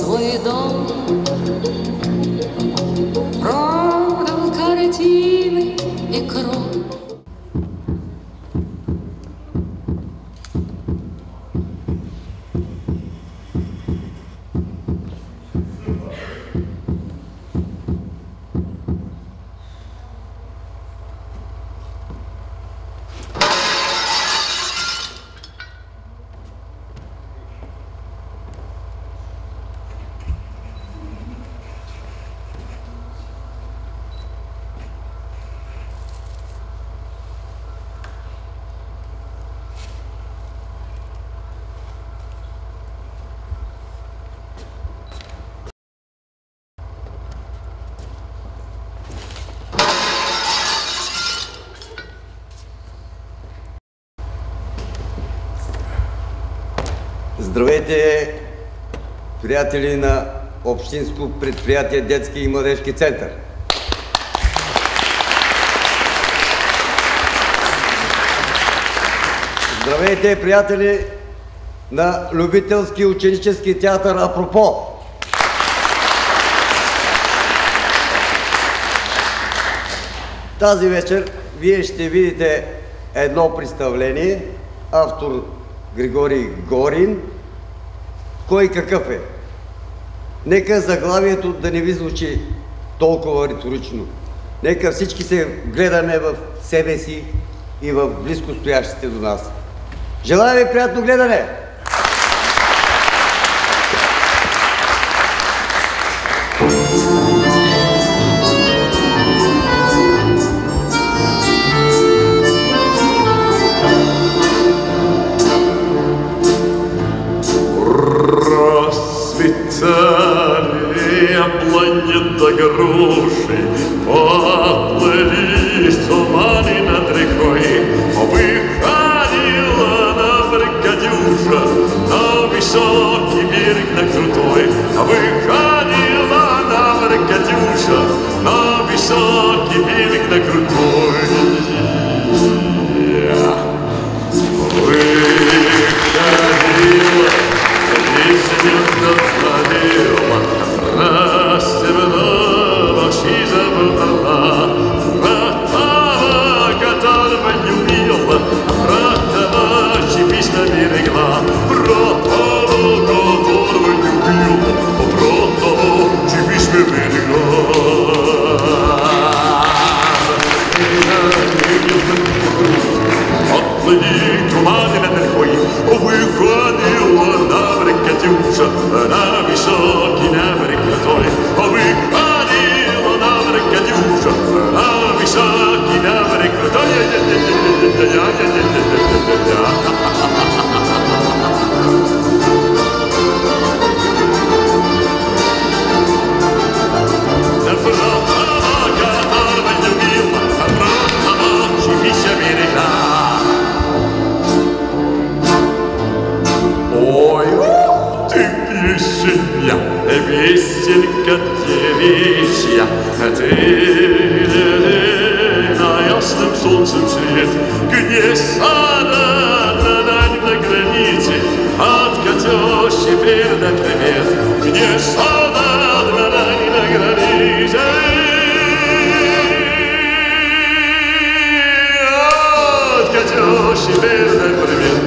свой дом, продал картины и кровь. Здравейте, приятели на Общинско предприятие Детски и младежки център. Здравейте, приятели на любителски ученически театър Апропо. Тази вечер вие ще видите едно представление, автор Григорий Горин. Кой какъв е? Нека заглавието да не ви звучи толкова риторично. Нека всички се гледаме в себе си и в близко стоящите до нас. Желая ви приятно гледане! Планета груши поплыли туманы над рекой. Выходила на Катюша на высокий берег, на крутой. Выходила на Катюша на высокий берег, на крутой. Выходила, песню запалила, расстегнула, и забрала про того, которого не любила, про того, чьи письма берегла, про того, которого не любила, про того, чьи письма берегла. Отплыли туманы над рекой, выходила на берег Катюша, на высокий на берег крутой. Выходила на берег Катюша, на высокий на берег крутой. Песенка девичья, ты на ясным солнцем свет, где сада на границе, от Катюши передай привет, где сада на границе, от Катюши передай привет.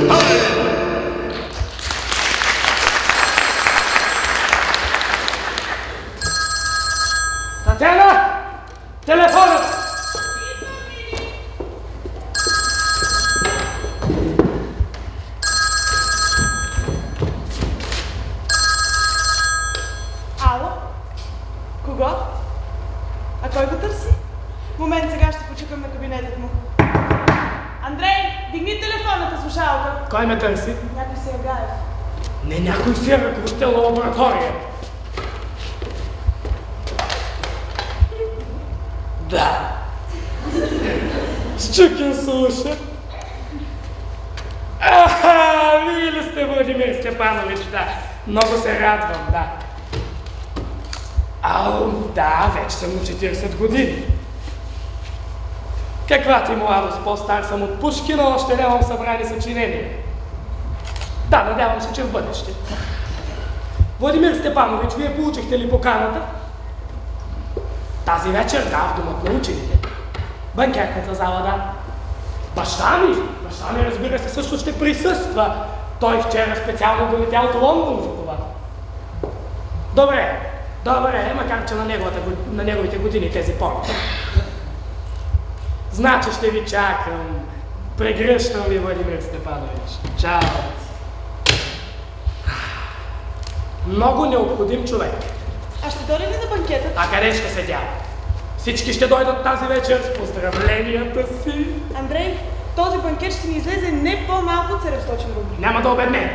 Татьяна! Телефонът! Ало? Кого? А кой го търси? Момент, сега ще почукам на кабинетът му. Андрей, дигни телефонната слушалка. Кой ме търси? Някой се ягае. Не, някой си е ръководител на лаборатория. Да. Щукин слуша. Вие ли сте Владимир Степанович? Да. Много се радвам, да. Да, вече съм на 40 години. Каква ти младост, по-стар съм от Пушкина, още нямам събрани съчинения. Да, надявам се, че в бъдеще. Владимир Степанович, вие получихте ли поканата? Тази вечер, да, в домът на учените. Банкетната зала, да. Баща ми, разбира се, също ще присъства. Той вчера специално долетя от Лондон за това. Добре, макар че на неговите години тези помни. Значи ще ви чакам. Прегръщам ви, Владимир Степанович. Чао. Много необходим човек. А ще дойде ли на банкетът? А къде ще седя? Всички ще дойдат тази вечер с поздравленията си. Андрей, този банкет ще ни излезе не по-малко от 700 рубли. Няма да обеднем.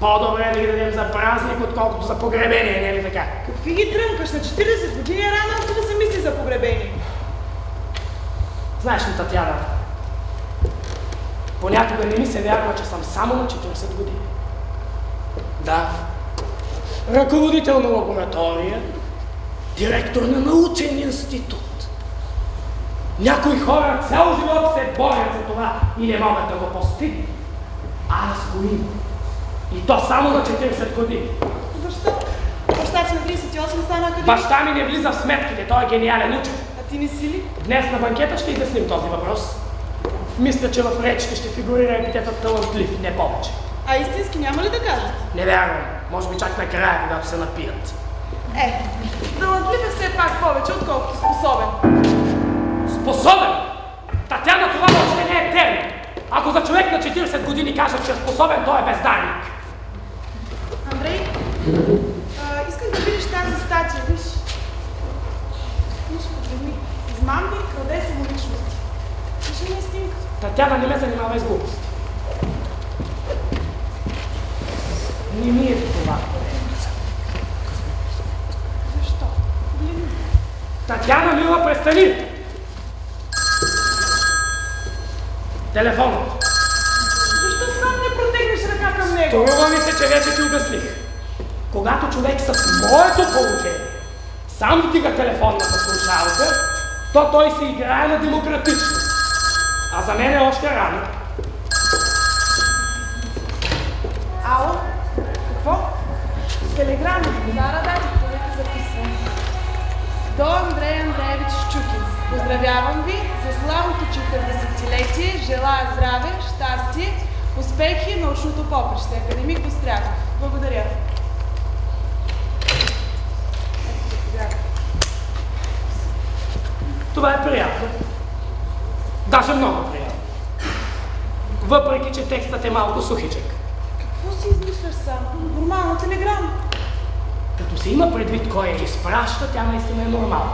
По-добре да ги дадем за празник, отколкото за погребение, не е ли така? Какви ги трънкаш? На 40 години е рано още да се мисли за погребение. Знаеш ли, Татяна, понякога не ми се вярва, че съм само на 40 години. Да. Ръководител на лаборатория, директор на научен институт. Някои хора цял живот се борят за това и не могат да го постигнат. Аз го имам. И то само на 40 години. Защо? Баща ти на 38 стана академик. Баща ми не влиза в сметките, той е гениален учен. А ти не си ли? Днес на банкета ще изясним този въпрос. Мисля, че в речите ще фигурира епитетът талантлив, не повече. А истински няма ли да кажат? Не вярвам. Може би чак накрая, когато се напият. Талантлив е все пак повече, отколкото способен. Способен? Татяна, това въобще не е термин. Ако за човек на 40 години кажат, че е способен, той е бездарник. Андрей, исках да видиш тази статия, виж. Виж, погледни. Измамник, краде самоличности. Виж ли ми снимка? Татяна, не ме занимава с глупост. Не ми е това. Защо? Погледни. Татяна, мила, престани! Телефонът. Защо сам не протегнеш ръка към него? Струва ми се, че вече ти обясних. Когато човек с моето положение сам вдига телефонната слушалка, то той се играе на демократичност. А за мен е още рано. Ало? Какво? Телеграма. Да, записвам. До Андрей Андреевич Щукин. Поздравявам ви за славното 40-летие, желая здраве, щастие, успехи на научното поприще. Академик Бостряков. Благодаря. Това е приятно. Даже много приятно. Въпреки, че текстът е малко сухичък. Какво си измисляш сам? Нормална телеграма. Като се има предвид кой я изпраща, тя наистина е нормална.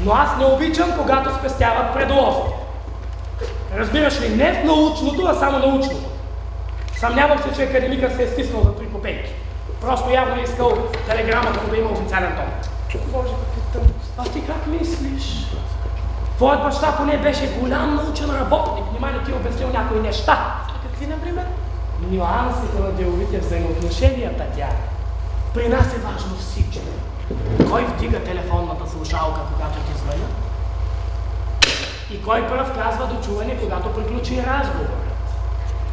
Но аз не обичам, когато спестяват предлози. Разбираш ли, не в научното, а само научното. Съмнявам се, че академикът се е стиснал за 3 копейки. Просто явно е искал телеграмата да има официален тон. Боже, какви тъмности. А ти как мислиш? Твоят баща поне беше голям научен работник. Нима не ти обяснил някои неща. А какви, например? Нюансите на деловите взаимоотношения, Татяна. При нас е важно всичко. Кой вдига телефонната слушалка, когато ти звъня? И кой пръв казва до чуване, когато приключи разговорът?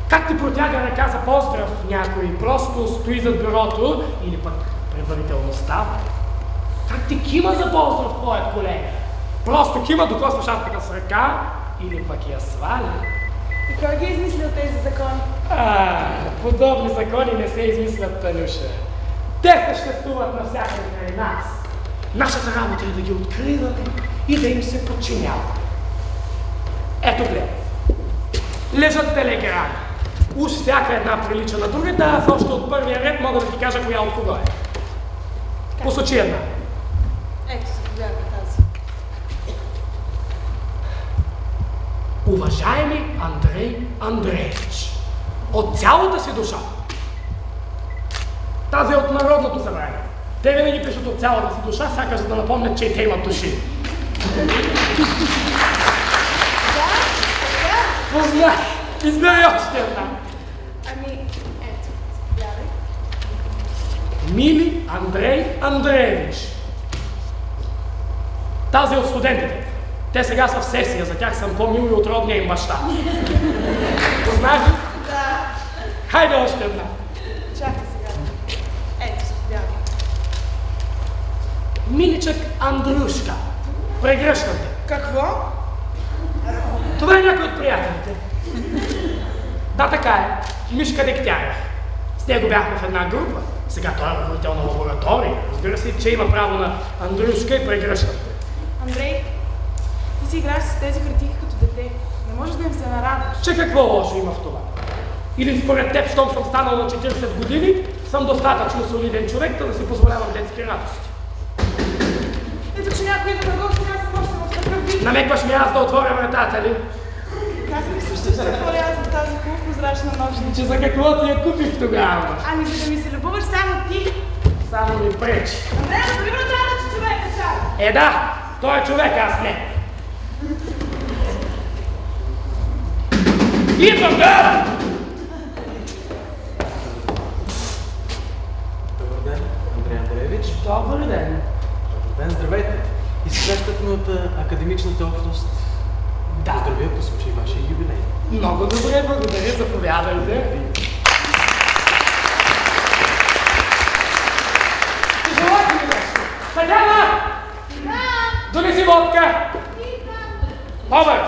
Как ти протяга ръка за поздрав някой, просто стои зад бюрото или пък предварително става? Как ти кима за поздрав твоят колега? Просто кима, докосва шапката с ръка или пък я сваля? И кой ги е измислил тези закони? Подобни закони не се измислят, Танюша. Те съществуват навсякъде край нас. Нашата работа е да ги откриваме и да им се подчиняваме. Ето гледай. Лежат телеграми. Уж всяка една прилича на другата, аз още от първия ред мога да ти кажа коя от кого е. Посочи една. Ето се, гледай тази. Уважаеми Андрей Андреевич, от цялата си душа. Тази е от Народното събрание. Те винаги пишат от цялата си душа, сякаш за да напомнят, че и те имат души. Познай! Избери още една. Ами, ето, гледай. Мили Андрей Андреевич. Тази е от студентите. Те сега са в сесия, за тях съм по-мил и от родния им баща. Познай ли? Да. Хайде още една. Чакай сега. Ето се, Миличък Андрюшка. Прегръщам те. Какво? Това е някой от приятелите. Да, така е. Мишка Дегтярев. С него бяхме в една група. Сега той е ръководител на лаборатория. Разбира се, че има право на Андрюшка и прегръщам те. Андрей, ти си играеш с тези хартийки като дете. Не можеш да им се нарадваш. Че какво лошо има в това? Или според теб, щом съм станал на 40 години, съм достатъчно солиден човек, да си позволявам детски радости. Ето, че някой идва на гости, аз съм още в такъв вид. Намекваш ми аз да отворя вратата ли? Как мислиш, че ще отворя аз в тази прозрачна ножница? Че за какво ти я купих тогава? Ами за да ми се любоваш само ти. Само ми пречи. Андрея, да ли вратата, че човека чака? Да, той е човек, аз не. Идвам, да! Добър ден, Андрей Андреевич. Добър ден. Добър ден, здравейте. Изпращат ме от академичната общност. Да. Поздравя по случай вашия юбилей. Много добре, благодаря, заповядайте. Желайте ми нещо. Татяна! Да! Донеси водка! Побърз!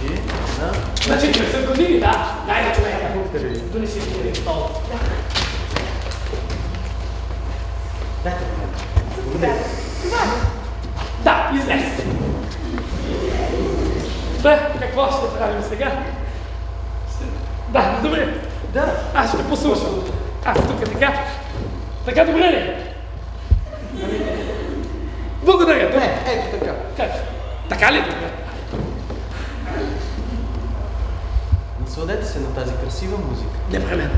Вие? Да. Значи 40 години, да. Дай на човека. Благодаря ви. Донеси си стол. Дайте ми. Заповядай. Това е. Да, излез. Да, какво ще правим сега? Да, добре. Да. Аз ще послушам. Аз тук така. Така добре ли? Благодаря. Добре. Ето така. Как? Така ли добре? Насладете се на тази красива музика. Непременно.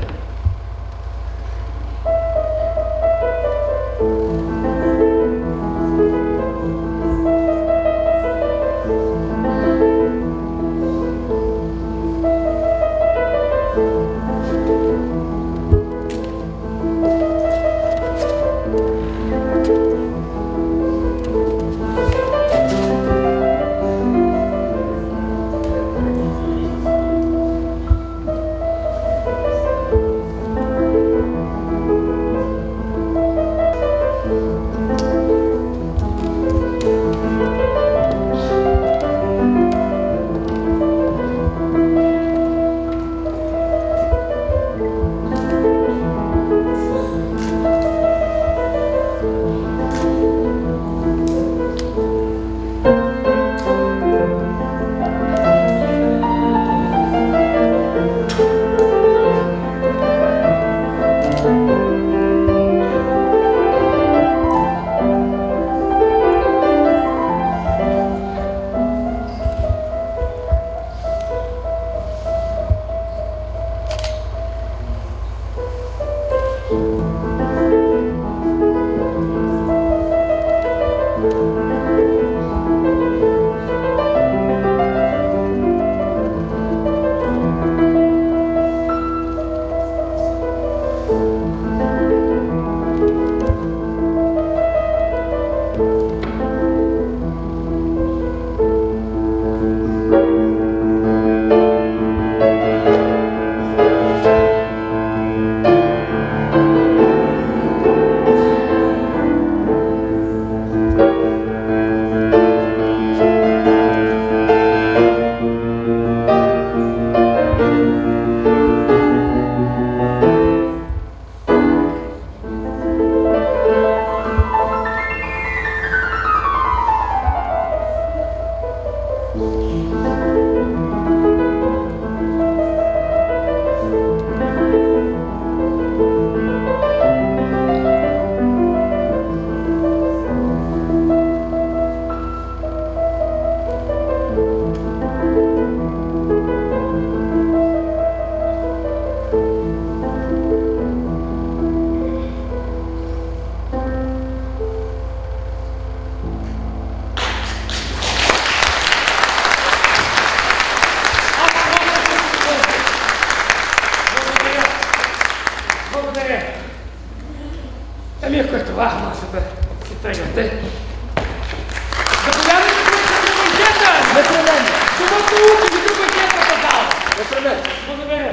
Ами ако е това, масата си тръгвате. Заповядайте за банкета! Непременно! Защото учи за банкетната зала! Непременно! Благодаря!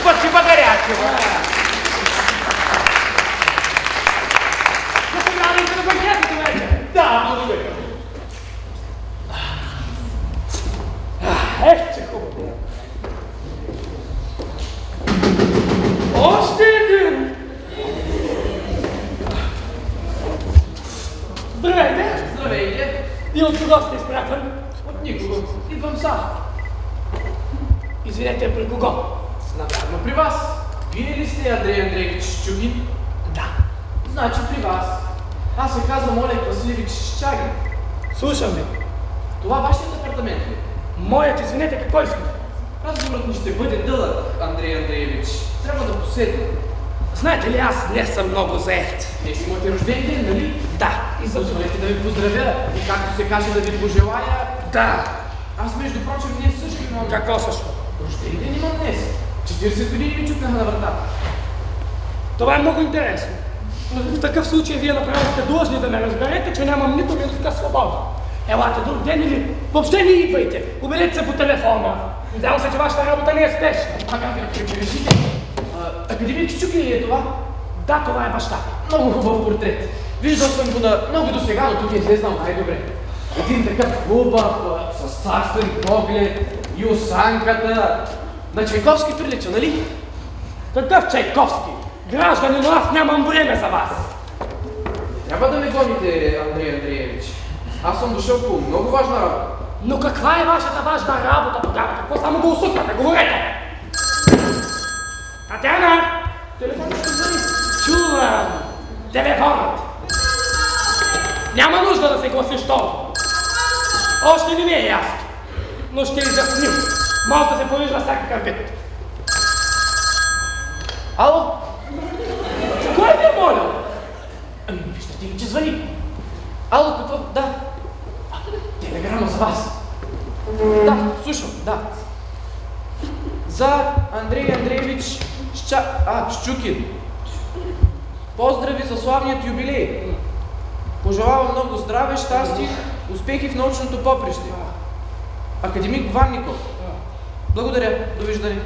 Спасибо горячего. Заповядайте на банкет, вечер. Да, благодарю. Ще хубаво. Още един. Здравейте. Здравейте! И от кого сте изпратен? От никого. Идвам сам. Извинете, при кого? Навярно при вас. Вие ли сте Андрей Андреевич Чугин? Да. Значи при вас. Аз се казвам Олег Василевич Щагин. Слушам ви. Това вашият апартамент ли? Моят, извинете, какво искате? Разговорът ни ще бъде дълъг, Андрей Андреевич. Трябва да поседнем. Знаете ли, аз не съм много заед. Не си имате рожден ден, нали? Да. И за Позволете да ви поздравя и както се каже да ви пожелая. Да. Аз между прочим днес също имам... Какво също? Рожден ден имам днес. 40 години ми чукнаха на вратата. Това е много интересно. Но в такъв случай вие направо сте длъжни да ме разберете, че нямам нито минутка свобода. Елате друг ден или въобще не идвайте. Убедете се по телефона. Надявам се, че вашата работа не е спешна. Решите. Академик Чукин ли е това? Да, това е баща. Много хубав портрет. Виждал съм го на много досега, но тук е излезнал най-добре. Един такъв хубав, с царствен поглед и осанката. На Чайковски прилича, нали? Какъв Чайковски? Граждани, но аз нямам време за вас. Трябва да ме гоните, Андрей Андреевич. Аз съм дошъл по много важна работа. Но каква е вашата важна работа тогава? Какво само го усуквате? Говорете! Татяна! Телефонът ще звъни. Чувам! Телефонът! Няма нужда да се гласиш толкова. Още не ми е ясно. Но ще изясним. Малко се повижда всякакъв вид. Ало? Кой ви е молил? Ами, виждате ли, че звъни? Ало, какво? Да. Телеграма за вас. Да, слушам, да. За Андрей Андреевич Щукин. Поздрави за славният юбилей. Пожелавам много здраве, щастие, успехи в научното поприще. Академик Ванников. Благодаря, довиждане.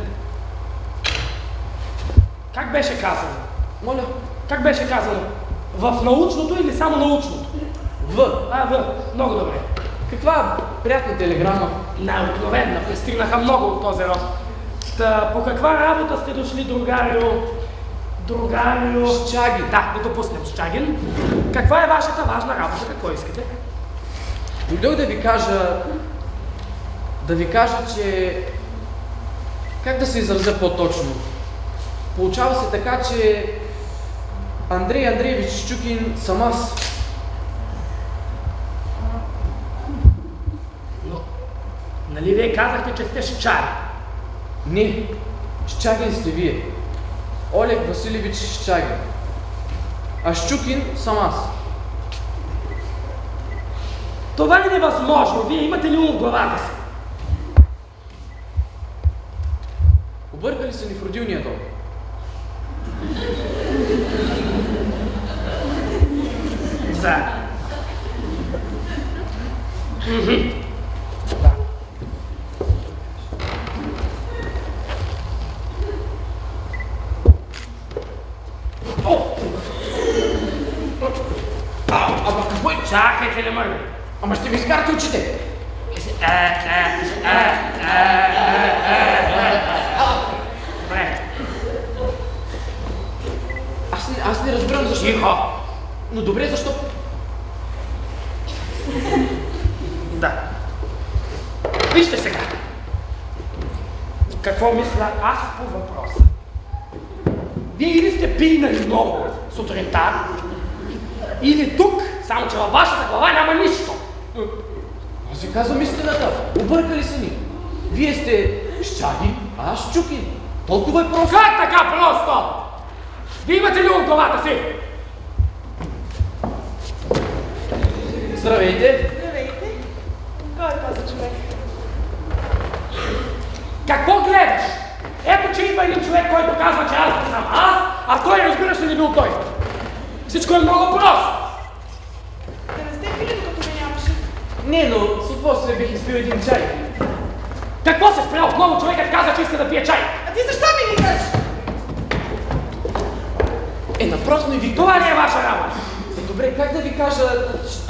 Как беше казано? Моля. Как беше казано? В научното или само научното? В. В. Много добре. Каква приятна телеграма. Най-обикновена. Пристигнаха много от този род. Та, по каква работа сте дошли, другарио? Другарю... Щагин. Да, да допуснем Щагин. Каква е вашата важна работа? Какво искате? Дойдох да ви кажа, че... Как да се изразя по-точно? Получава се така, че Андрей Андреевич Щукин съм аз. Но, нали вие казахте, че сте Щари? Не, Щагин сте вие. Олег Василевич Щагин. А Щукин съм аз. Това е невъзможно. Вие имате ли ум в главата си? Объркали са ни в родилния дом. Да. Да. Ама какво е? Чакайте, не мърдай. Ама ще ми изкарате очите. Добре. Аз не разбирам защо. Тихо. Но добре, защо? Да. Вижте сега. Какво мисля аз по въпроса? Вие или сте пинали много сутринта, или тук, само че във вашата глава няма нищо. Аз ви казвам истината. Объркали са ни. Вие сте Щагин, а аз Щукин. Толкова е просто. Как така просто? Вие имате ли ум в главата си? Здравейте. Здравейте. Кой е този човек? Какво гледаш? Ето, че идва един човек, който казва, че аз не съм аз, а той разбираш ли не бил той. Всичко е много просто. Да не сте пили, докато ме нямаше. Не, но с удоволствие бих изпил един чай. Какво се спря? Отново човекът каза, че иска да пие чай. А ти защо ми викаш? Напросно и ви... Това не е ваша работа. Добре, как да ви кажа...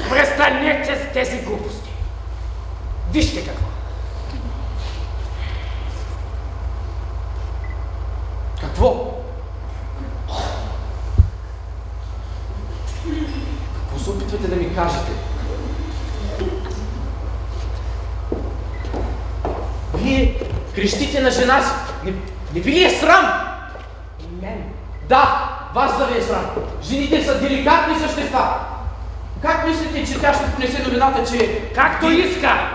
Престанете с тези глупости. Вижте какво. Какво? Какво се опитвате да ми кажете? Вие крещите на жена си. Не ви ли е срам? Мен. Да, вас да ви е срам. Жените са деликатни същества. Как мислите, че тя ще понесе новината, че... Както иска,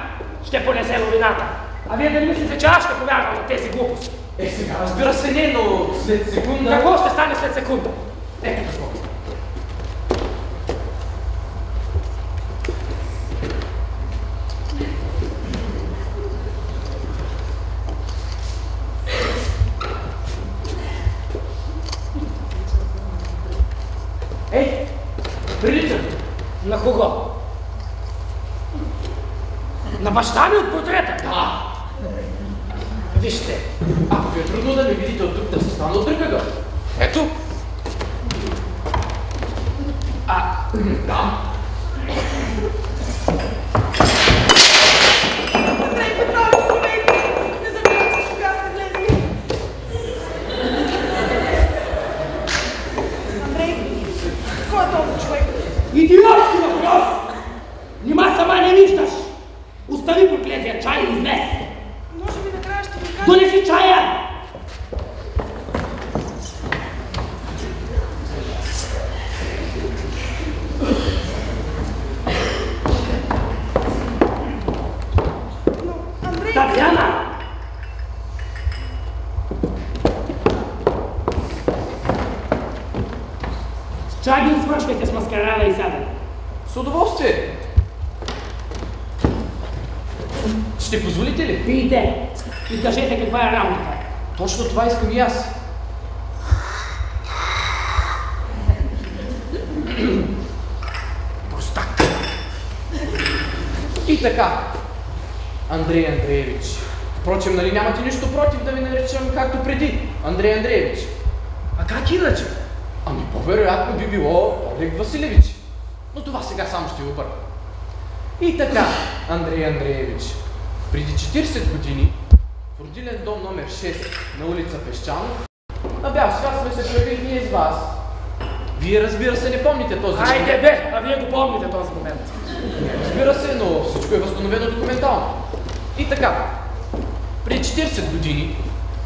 ще понесе новината. А вие да не мислите, че аз ще повярвам на тези глупости? Сега, разбира се не, но след секунда... Какво ще стане след секунда? Ето какво. Приличам. На кого? На баща ми от портрета? Да. Вижте. Ако ви е трудно да ме видите от тук, да се стана от друга. Ето. Да. Андрей Петрович, здравейте! Не забравяйте, че кога сте влезли. Андрей, кой е този човек? Идиотски въпрос! Нима сама не виждаш! Остави проклетия чай и изнес! Може би накрая ще ви кажа... Донеси чая! Но, Андрей... Татьяна! Щагин, свършвайте с маскарада и сядайте. С удоволствие. Ще позволите ли? Пийте и кажете каква е работата. Точно това искам и аз. Простак. И така, Андрей Андреевич. Впрочем, нали нямате нищо против да ви наречем както преди, Андрей Андреевич? А как иначе? Ами по-вероятно би било Олег Василевич. Но това сега само ще го обърна. И така, Андрей Андреевич. Преди 40 години в родилен дом номер 6 на улица Пещанов на бял свят сме се появили ние с вас. Вие, разбира се, не помните този момент. Айде бе, а вие го помните този момент. Разбира се, но всичко е възстановено документално. И така, преди 40 години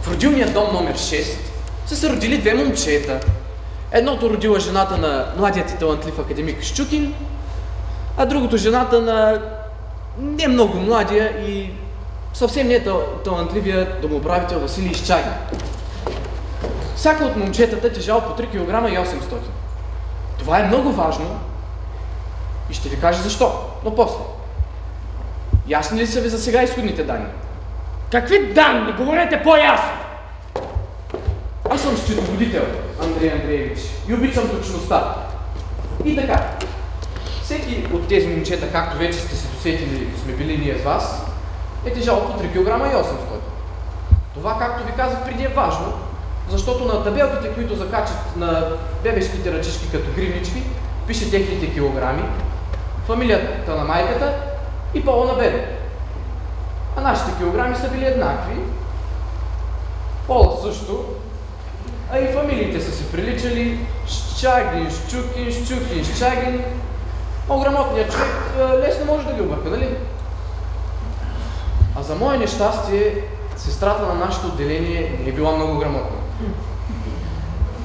в родилния дом номер 6 са се родили две момчета. Едното родила жената на младият и талантлив академик Щукин, а другото жената на не много младия и съвсем не талантливия домоуправител Василий Изчагин. Всяка от момчетата тежала по 3 кг и 800. Това е много важно и ще ви кажа защо, но после. Ясни ли са ви за сега изходните данни? Какви данни? Говорете по-ясно. Аз съм счетоводител, Андрей Андреевич, и обичам точността. И така, всеки от тези момчета, както вече сте се досетили, сме били ние с вас, е тежал по 3 кг и 800. Това, както ви казах преди, е важно, защото на табелките, които закачат на бебешките ръчички като гривнички, пише техните килограми, фамилията на майката и пола на бебе. А нашите килограми са били еднакви, пола също, а и фамилиите са се приличали: Щагин, Щукин, Щукин, Щагин. По-грамотният човек лесно може да ги обърка, нали? А за мое нещастие, сестрата на нашето отделение не е била много грамотна.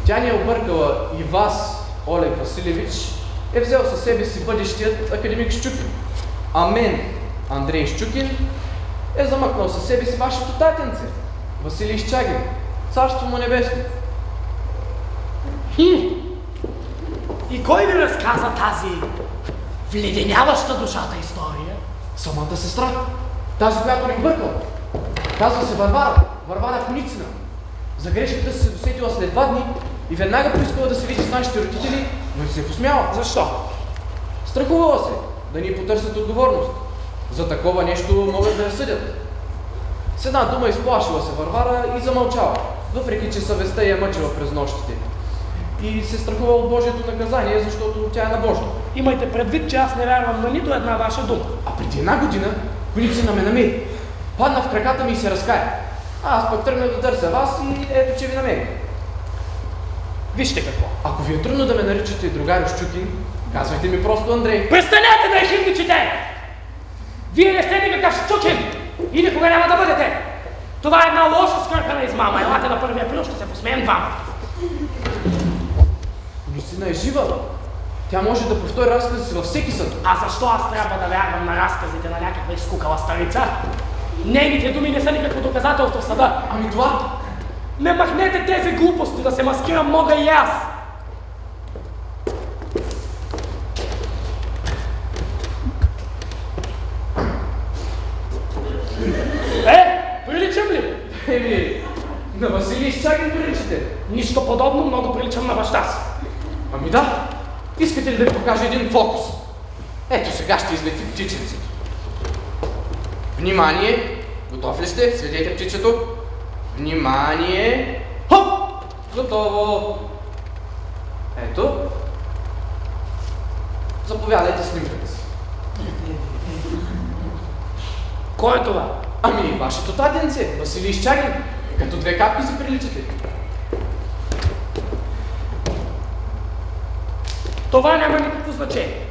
Тя ни е объркала и вас, Олег Василевич, е взел със себе си бъдещият академик Щукин. А мен, Андрей Щукин, е замъкнал със себе си вашето татенце, Василий Изчагин. Царство му небесно. И кой ви разказа тази вледеняваща душата история? Самата сестра, тази, която ни объркала. Казва се Варвара, Варвара Коницина. За грешката се досетила след 2 дни и веднага поискала да се види с нашите родители, но и се посмяла. Защо? Страхувала се да ни потърсят отговорност. За такова нещо могат да я съдят. С една дума изплашила се Варвара и замълчала, въпреки че съвестта я мъчила през нощите. И се страхува от Божието наказание, защото тя е набожна. Имайте предвид, че аз не вярвам на нито една ваша дума. А преди 1 година Коницина ме намери. Падна в краката ми и се разкая. Аз пък тръгнах да търся вас и ето, че ви намерих. Вижте какво. Ако ви е трудно да ме наричате другарю Щукин, казвайте ми просто Андрей. Престанете да ехидничите! Вие не сте никакъв Щукин и никога няма да бъдете. Това е една лоша скъркана измама. Елате на 1 април, ще се посмеем двамата. Коницина е жива. Тя може да повтори разказа си във всеки съд. А защо аз трябва да вярвам на разказите на някаква изкукала старица? Нейните думи не са никакво доказателство в съда. Ами това? Не махнете тези глупости, да се маскирам мога и аз. Приличам ли? Еми, на Василий Изчагин приличате. Нищо подобно, много приличам на баща си. Ами да. Искате ли да ви покажа един фокус? Ето сега ще излети птиченцето. Внимание! Готов ли сте? Следете птичето. Внимание! Хоп! Готово! Ето. Заповядайте снимката си. Кой е това? Ами, вашето татенце, Василий Изчагин. Като 2 капки си приличате. Това няма никакво значение.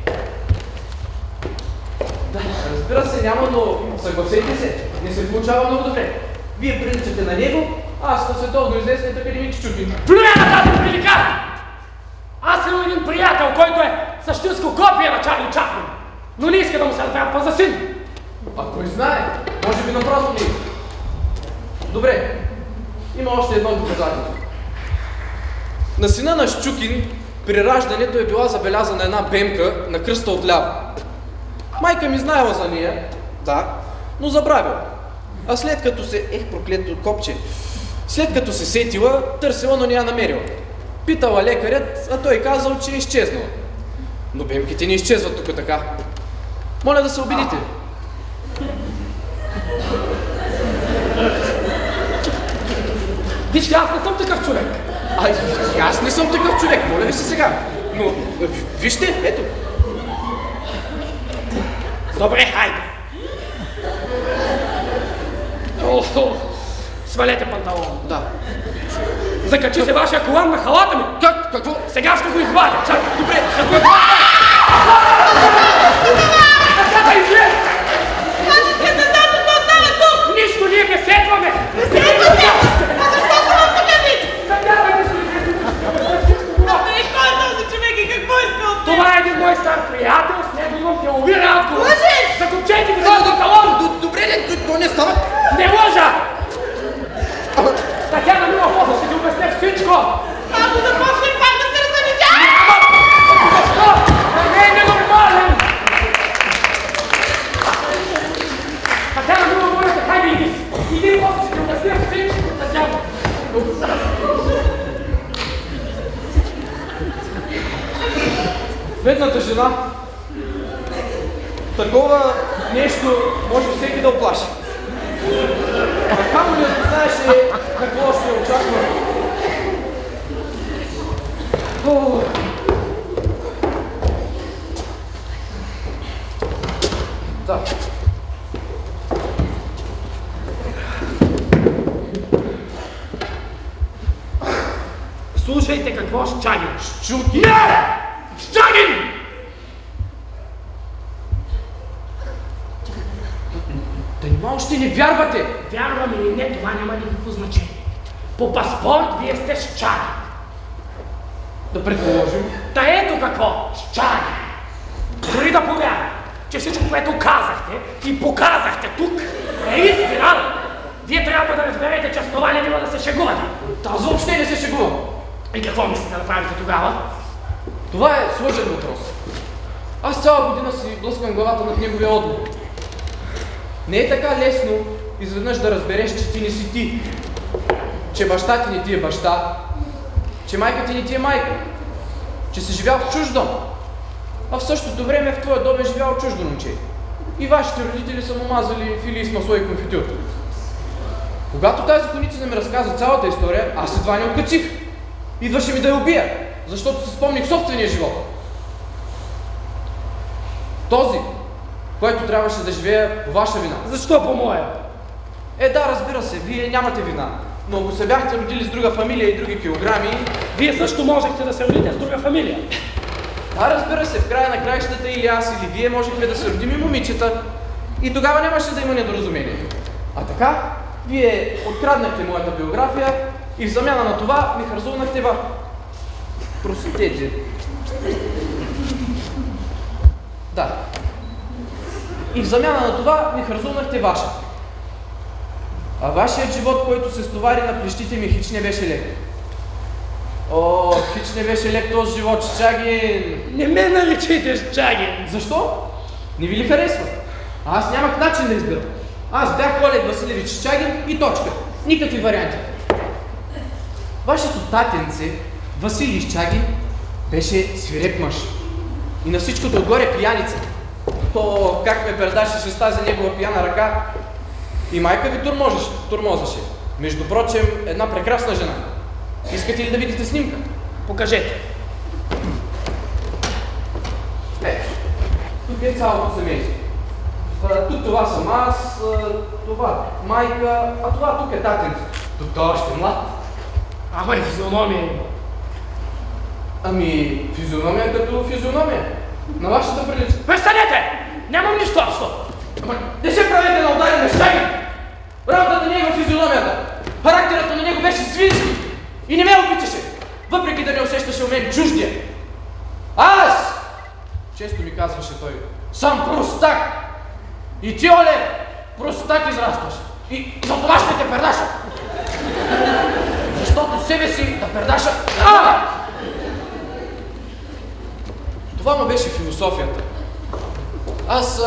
Да, разбира се, няма, но съгласете се, не се получава много добре. Вие приличате на него, а аз на световно известният академик Щукин. Плюя на тази прилика! Аз имам един приятел, който е същинско копие на Чарли Чаплин, но не иска да му се натрапва за син. А кой знае, може би напротив не иска. Добре, има още едно доказателство. На сина на Щукин при раждането е била забелязана една бемка на кръста отляво. Майка ми знаела за нея, да, но забравила. А след като се... проклето копче. След като се сетила, търсила, но не я намерила. Питала лекарят, а той казал, че е изчезнала. Но бемките не изчезват тук така. Моля да се убедите. Вижте, аз не съм такъв човек. Аз не съм такъв човек, моля ви се сега. Но, вижте, ето. Добре, хайде. Свалете панталон. Да. Закачи се вашия колан на халата ми! Какво? Сега ще го извадя! Чакай! Добре, Ще го извадя! Чакай, излез! Нищо, ние ме следваме! Това е един мой стар приятел, с него имам делови разговор. Лъжеш! Закопчете ми за талон! Добре, то не става. Не лъжа! Татяна Мила, после ще ти обясня всичко! Ако започнем пак да се разъмичаме! Защо? Не е ненормален! Татяна Мила, моля те, хайде иди! Иди, после ще ти обясня всичко, Татяна! Бедната жена. Такова нещо може всеки да оплаши. А камо ли да знаеше какво ще очаква? Да. Слушайте какво Щагин. Щуки. Не! Щагин! Да нима още не вярвате? Вярвам или не, това няма никакво значение. По паспорт вие сте Щагин. Да предположим. Та ето какво, Щагин. Дори да повярвам, че всичко, което казахте и показахте тук, е истина. Вие трябва да разберете, че с това не бива да се шегувате. Аз въобще не се шегувам. И какво мислите да правите тогава? Това е сложен въпрос. Аз цяла година си блъскам главата над неговия отговор. Не е така лесно изведнъж да разбереш, че ти не си ти. Че баща ти не ти е баща. Че майка ти не ти е майка. Че си живял в чужд дом. А в същото време в твоя дом е живяло чуждо момче. И вашите родители са му мазали филии с масло и конфитюр. Когато тази коница ми разказа цялата история, аз едва не откачих. Идваше ми да я убия, защото си спомних собствения живот. Този, който трябваше да живее по ваша вина. Защо по моя? Да, разбира се, вие нямате вина. Но ако се бяхте родили с друга фамилия и други килограми... Вие също можехте да се родите с друга фамилия. Да, разбира се, в края на краищата или аз, или вие можехме да се родим и момичета. И тогава нямаше да има недоразумение. А така, вие откраднахте моята биография и в замяна на това ми харзулнахте Простете. Да. И в замяна на това ми харзулнахте вашата. А вашият живот, който се стовари на плещите ми, хич не беше лек. О, хич не беше лек този живот, Щагин! Не ме наричайте Щагин! Защо? Не ви ли харесва? Аз нямах начин да избера. Аз бях Олег Василевич Щагин и точка. Никакви варианти. Вашето татенце, Василий Щагин, беше свиреп мъж. И на всичкото отгоре пияница. То как ме предашеше с тази негова пияна ръка. И майка ви турмозеше. Между прочим, една прекрасна жена. Искате ли да видите снимка? Покажете. Тук е цялото семейство. Тук това съм аз, това майка, а това тук е татенце. Тук това още млад. Ама и физиономия има. Ами, физиономия като физиономия. На вашата прилича. Престанете! Нямам нищо общо. Не се правете на удари на Щагин! Работата не е в физиономията. Характерът на него беше свински и не ме обичаше, въпреки да не усещаше у мен чуждия. Аз! Често ми казваше той. Съм простак! И ти, Оле, простак израстваш. И за това ще те пердаша. Защото себе си да пердаша... Това му беше философията. Аз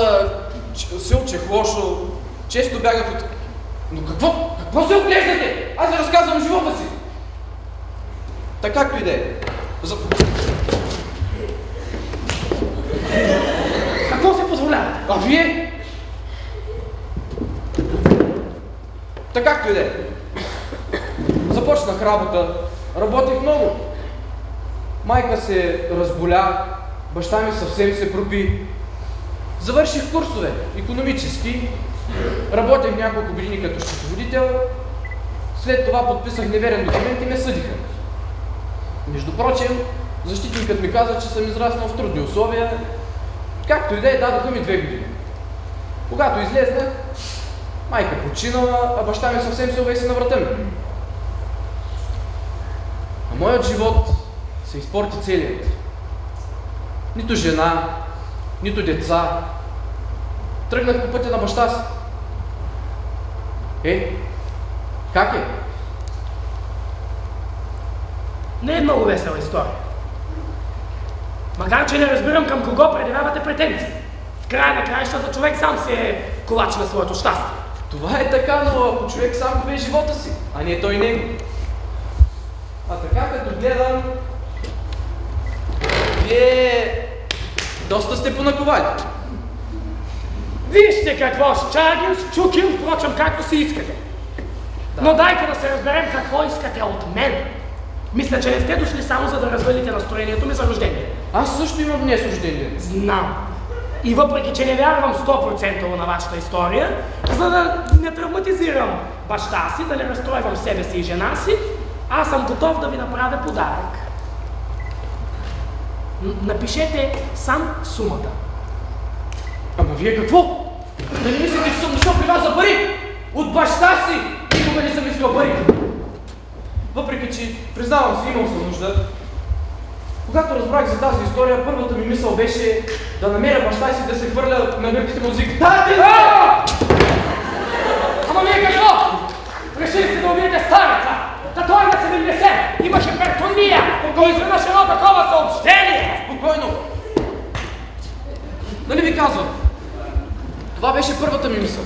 се учех лошо, често бягах от... Но какво се оглеждате? Аз ви разказвам живота си. Така както и да е. Какво се позволявате? А вие? Така както и да е. Започнах работа, работих много. Майка се разболя, баща ми съвсем се пропи. Завърших курсове, икономически, работех няколко години като счетоводител. След това подписах неверен документ и ме съдиха. Между прочим, защитникът ми каза, че съм израснал в трудни условия. Както и да е, дадоха ми 2 години. Когато излезнах, майка починала, а баща ми съвсем се увеси на врата ми. А моят живот се изпорти целият. Нито жена, нито деца. Тръгнах по пътя на баща си. Как е? Не е много весела история. Макар че не разбирам към кого предявявате претенции. В края на краищата човек сам се е колач на своето щастие. Това е така, но ако човек сам губе живота си, а не той него. А така като гледам, вие доста сте понаковали. Вижте какво щагил, счукил, впрочем както си искате. Да. Но дайте да се разберем какво искате от мен. Мисля, че не сте дошли само за да развалите настроението ми за рождение. Аз също имам днес рождение. Знам. И въпреки, че не вярвам 100% на вашата история, за да не травматизирам баща си, да не разстройвам себе си и жена си, аз съм готов да ви направя подарък. Напишете сам сумата. Ама вие какво? Дали мислите, че съм дошъл при вас за пари? От баща си никога не съм искал пари. Въпреки, че признавам си, имал съм нужда. Когато разбрах за тази история, първата ми мисъл беше да намеря баща си да се хвърля на гърдите му език. Ама вие какво? Решили сте да убиете стареца? Да той на 70 имаше пертония, ако изведнъж едно такова съобщение! Спокойно! Нали ви казвам? Това беше първата ми мисъл.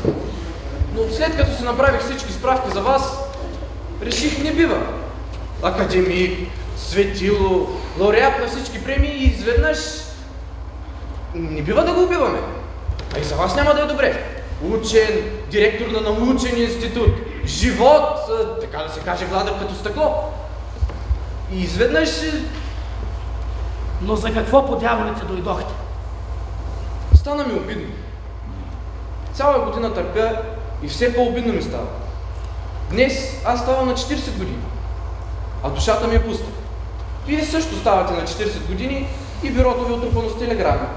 Но след като се направих всички справки за вас, реших не бива. Академик, светило, лауреат на всички премии и изведнъж не бива да го убиваме. А и за вас няма да е добре. Учен, директор на научен институт, живот, така да се каже, гладък като стъкло. И изведнъж... Но за какво по дяволите дойдохте? Стана ми обидно. Цяла година търпя и все по-обидно ми става. Днес аз ставам на 40 години, а душата ми е пуста. Вие също ставате на 40 години и бюрото ви отрупано с телеграми.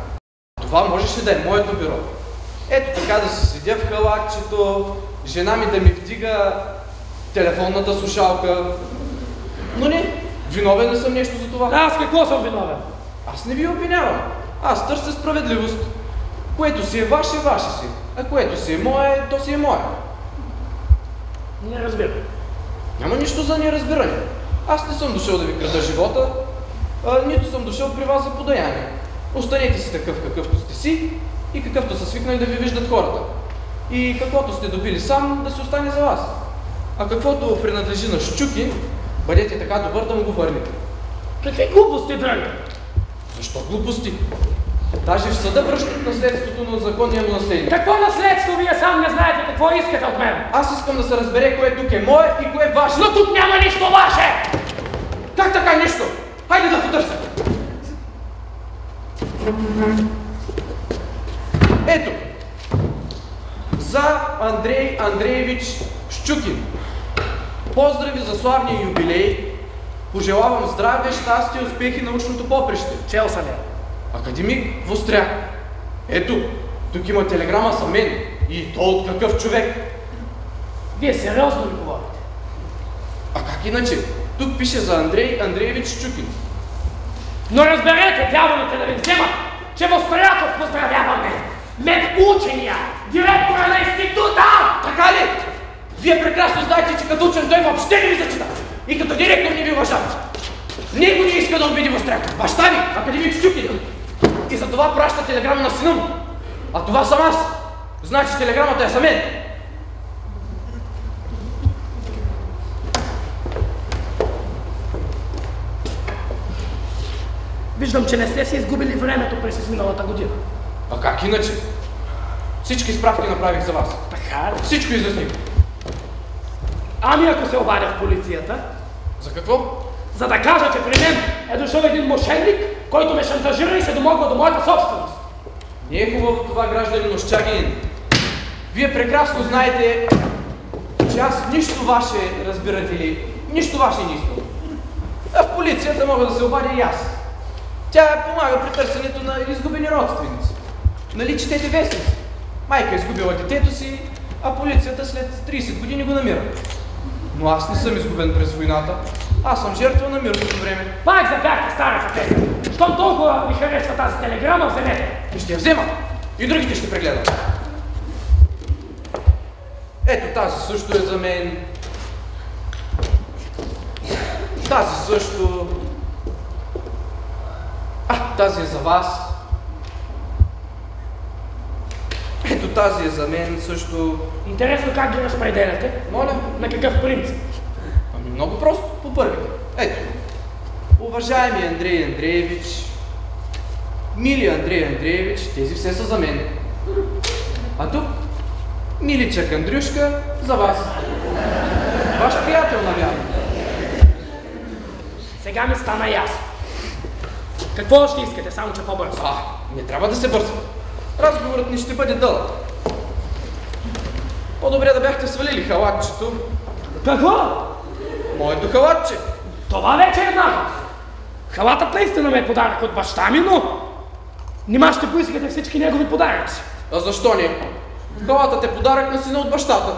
Това можеше да е моето бюро. Ето така да си седя в халатчето, жена ми да ми вдига телефонната слушалка. Но не, виновен не съм нещо за това. Аз какво съм виновен? Аз не ви обвинявам. Аз търся справедливост. Което си е ваше, ваше си. А което си е мое, то си е мое. Не разбирам. Няма нищо за неразбиране. Аз не съм дошъл да ви крада живота, нито съм дошъл при вас за подаяние. Останете си такъв какъвто сте си и какъвто са свикнали да ви виждат хората. И каквото сте добили сам, да се остане за вас. А каквото принадлежи на Счукин, бъдете така добър да му го върнете. Какви глупости, Дрънка? Защо глупости? Даже в съда връщат наследството на законния му наследник. Какво наследство? Вие сам не знаете какво искате от мен. Аз искам да се разбере кое тук е мое и кое е ваше. Но тук няма нищо ваше! Как така нищо? Хайде да потърсим. Ето. За Андрей Андреевич Счукин. Поздрави за славния юбилей. Пожелавам здраве, щастие, успехи на научното поприще. Чел съм я. Академик Востряк. Ето, тук има телеграма за мен. И то от какъв човек? Вие сериозно ли говорите? А как иначе? Тук пише за Андрей Андреевич Счукин. Но разберете, дяволите да ви вземат, че Востряков поздравяваме! Мен учения, директора на института! Така ли? Вие прекрасно знаете, че като учен той въобще не ви зачита. И като директор не ви уважава. Него не иска да обиди Востряков. Баща ви, академик Счукин. И за това праща телеграма на сина му. А това съм аз. Значи телеграмата е за мен. Виждам, че не сте си изгубили времето през изминалата година. А как иначе? Всички справки направих за вас. Така ли? Всичко изясних. Ами ако се обадя в полицията? За какво? За да кажа, че при мен е дошъл един мошенник, който ме шантажира и се домогва до моята собственост. Не е хубаво това, гражданин Ощагин. Вие прекрасно знаете, че че аз нищо ваше, разбирате ли, нищо ваше не искам. А в полицията мога да се обадя и аз. Тя помага при търсенето на изгубени родственици. Нали четете вестници? Майка изгубила детето си, а полицията след 30 години го намира. Но аз не съм изгубен през войната. Аз съм жертва на мирното време. Пак запяхте старата песен. Щом толкова ви харесва тази телеграма, вземете. И ще я взема. И другите ще прегледам. Ето тази също е за мен. Тази също. Тази е за вас. Ето тази е за мен също. Интересно как ги разпределяте? Моля? На какъв принцип? Ами много просто, по първите. Ето. Уважаеми Андрей Андреевич, мили Андрей Андреевич, тези все са за мен. А тук, миличък Андрюшка, за вас. Ваш приятел, навярно. Сега ми стана ясно. Какво ще искате, само че по-бързо? Не трябва да се бърза. Разговорът ни ще бъде дълъг. По-добре да бяхте свалили халатчето. Какво? Моето халатче. Това вече е една. Халатът наистина ме е подарък от баща ми, но нима ще поискате всички негови подаръци. А защо не? Халатът е подарък на сина от бащата.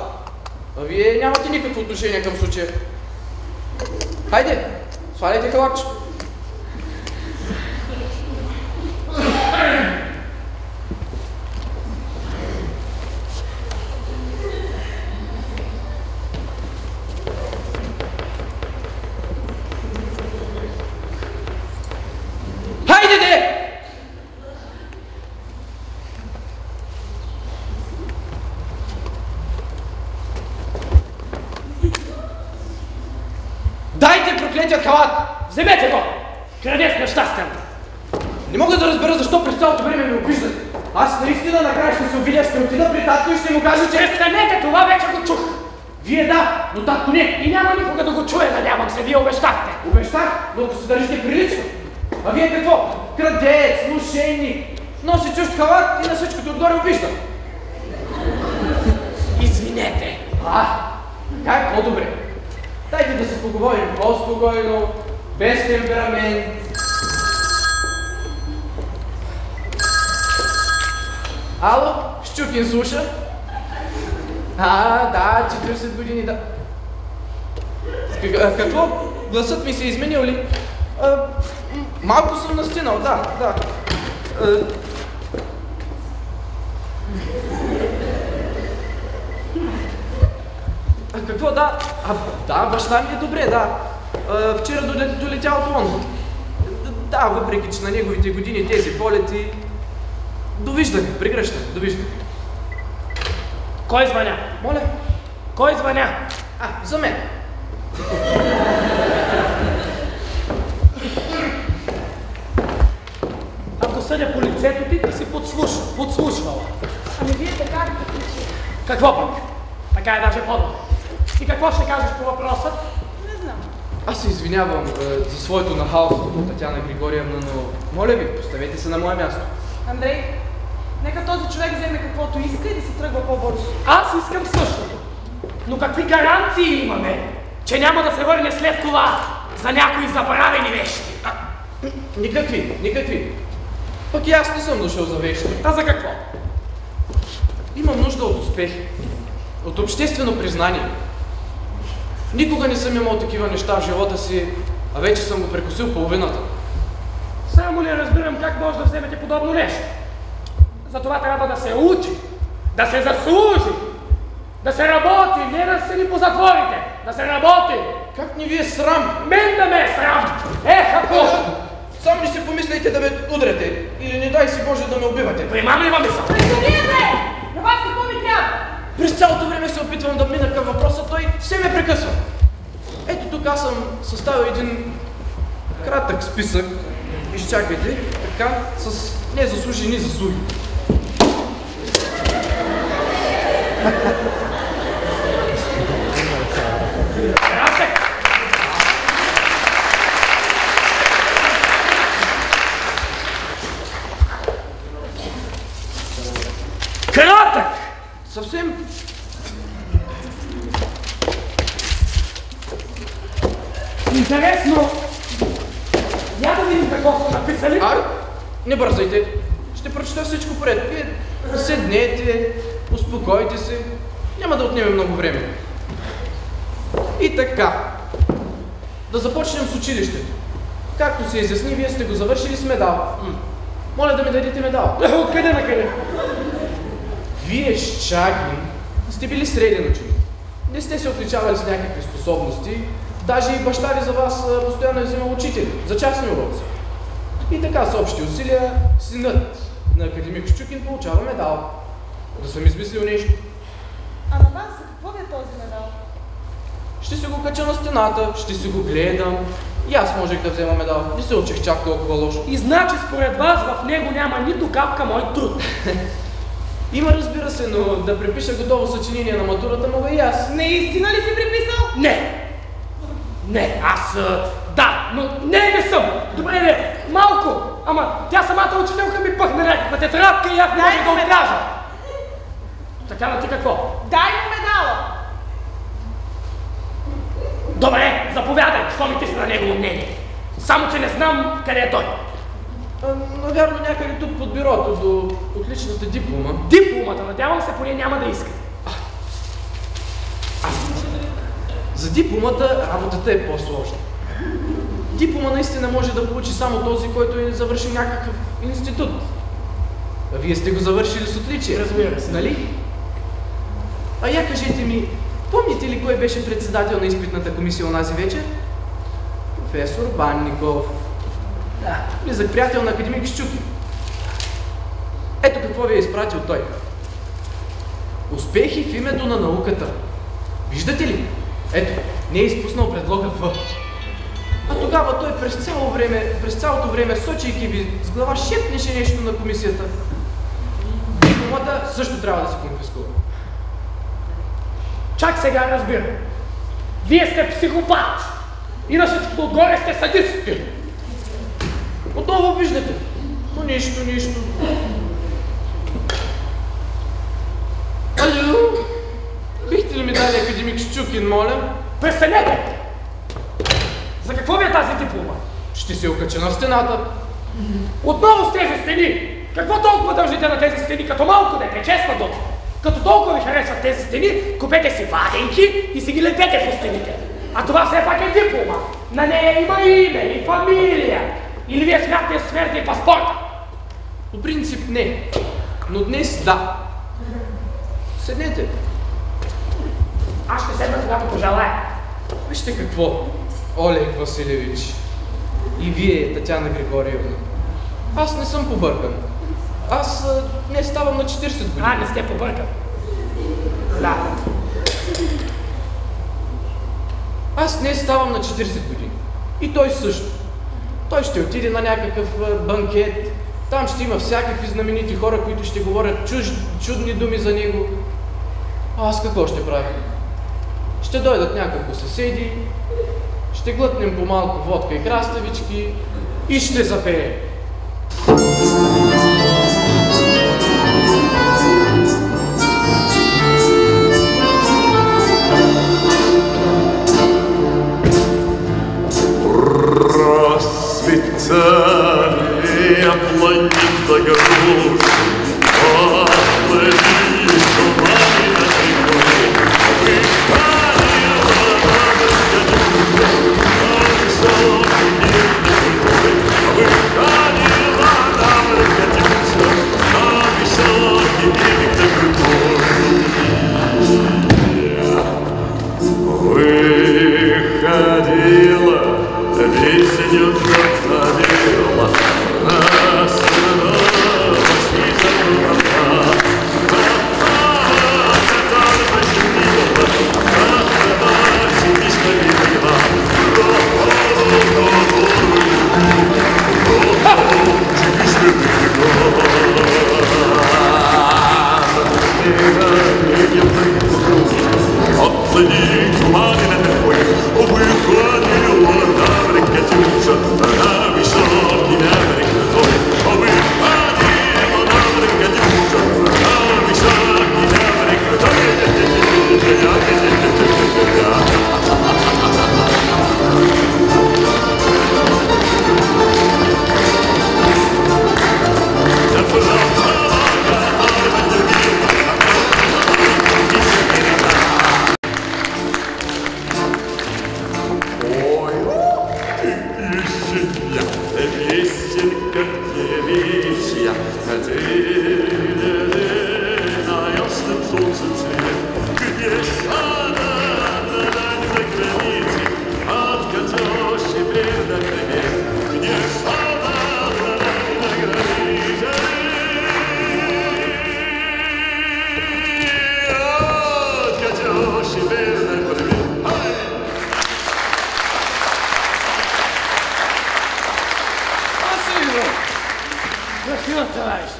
А вие нямате никакво отношение към случая. Хайде, сваляйте халатче. Хайде де! Дайте проклетият халат! Вземете го! Крадец нещастен! Не мога да разбера защо през цялото време ме обиждат. Аз наистина накрая ще се обидя, ще отида при татко и ще му кажа, че... Престанете, това вече го чух! Вие да, но татко не. И няма никога да го чуе, надявам се, вие обещахте. Обещах, но ако се държите прилично. А вие какво? Крадец, мошенник, носи чужд халат и на всичкото отгоре обижда. Извинете. Как е по-добре? Дайте да се поговорим по-спокойно, без темперамент. Ало, Щукин слуша? Да, 40 години, да. Какво? Гласът ми се изменил ли? Малко съм настинал, да. Какво, да? Да, баща ми е добре, да. Вчера долетя от Лондон. Да, въпреки че на неговите години тези полети... Довиждане, прегръщане, довиждане. Кой звъня? Моля? Кой звъня? За мен. Ако съдя по лицето ти си подслушвала. Ами вие така ли приключи? Какво пък? Така е даже по-добре. И какво ще кажеш по въпроса? Не знам. Аз се извинявам за своето нахалство, Татяна Григориевна, но моля ви, поставете се на мое място. Андрей, нека този човек вземе каквото иска и да се тръгва по-бързо. Аз искам същото. Но какви гаранции имаме, че няма да се върне след това за някои забравени вещи? Никакви. Пък и аз не съм дошъл за вещи. А за какво? Имам нужда от успех, от обществено признание. Никога не съм имал такива неща в живота си, а вече съм го прекусил половината. Само не разбирам как може да вземете подобно нещо. Затова трябва да се учи, да се заслужи, да се работи, не да се ни по затворите, да се работи. Как ни ви е срам? Мен да ме е срам! Ако! Само не си помисляйте да ме удряте или не дай си Боже да ме убивате. Примамлива мисъл! Прекъсвайте! На вас какво ми трябва? През цялото време се опитвам да мина към въпроса, той все ме прекъсва. Ето тук аз съм съставил един кратък списък. Изчакайте, така, с незаслужени заслуги. Кратък! Съвсем Интересно. Я да видим какво сте написали. Не бързайте. Ще прочета всичко поред. Вие седнете, успокойте се. Няма да отнеме много време. И така. Да започнем с училището. Както се изясни, вие сте го завършили с медал. Моля да ми дадете медал. Откъде на къде? Вие с Чагин сте били среден ученик. Не сте се отличавали с някакви способности. Даже и баща ви за вас постоянно е взимал учители за частни уроци. И така с общи усилия синът на академик Щукин получава медал. Да съм измислил нещо. А на вас за какво ви е този медал? Ще се го кача на стената, ще се го гледам. И аз можех да взема медал. Не се учих чак толкова лошо. И значи според вас в него няма нито капка мой труд. Има, разбира се, но да препиша готово съчинение на матурата мога и аз. Наистина ли си приписал? Не, аз... Да, но не съм. Добре, не, малко. Ама тя самата учителка ми пъхна някаква тетрадка и аз не можех да откажа. Татяна, ти какво? Дай му медала! Добре, заповядай, що ми ти си на негово мнение. Само, че не знам къде е той. Навярно някъде тук под бюрото, до отличната диплома. Дипломата, надявам се, поне няма да иска. За дипломата работата е по-сложна. Диплома наистина може да получи само този, който е завършил някакъв институт. А вие сте го завършили с отличие. Разбира се. Нали? А я кажете ми, помните ли кой беше председател на изпитната комисия онази вечер? Професор Банников. Да, близък приятел на академик Щукин. Ето какво ви е изпратил той. Успехи в името на науката. Виждате ли? Ето, не е изпуснал предлога В. А тогава той през цялото време, сочейки ви с глава, шепнеше нещо на комисията. Дипломата също трябва да се конфискува. Чак сега разбирам. Вие сте психопат. И на всичкото отгоре сте садисти. Отново виждате. Но нищо. Алло, бихте ли ми дали академик Щукин, моля? Престанете! За какво ви е тази диплома? Ще се окача на стената. Отново с тези стени! Какво толкова държите на тези стени, като малко дете, честна дота? Като толкова ви харесват тези стени, купете си ваденки и си ги лепете по стените. А това все пак е диплома. На нея има име и фамилия. Или вие смятате да сверите и паспорта? По принцип не, но днес да. Седнете. Аз ще седна, когато пожелая. Вижте какво, Олег Василевич и вие, Татяна Григорьевна. Аз не съм побъркан. Аз не ставам на 40 години. Не сте побъркан. Да. Аз не ставам на 40 години. И той също. Той ще отиде на някакъв банкет. Там ще има всякакви знаменити хора, които ще говорят чудни думи за него. А аз какво ще правя? Ще дойдат няколко съседи, ще глътнем по малко водка и краставички и ще запеем. Расцветали планета груш, поплыли туманы над рекой, выходила на высокий берег на крутой. Выходила, песню вдохновила, расстроилась и забыла. Которая пощадила, отдалась и письма видела. Отплыли туманы над рекой, выходила на Катюша, на высокий берег крутой. Выходила на Катюша, на высокий берег крутой. солнце где сада на дальней границе, откатёшься предохраня, где сада на дальней границе, откатёшься предохраня. Спасибо. Спасибо, товарищ.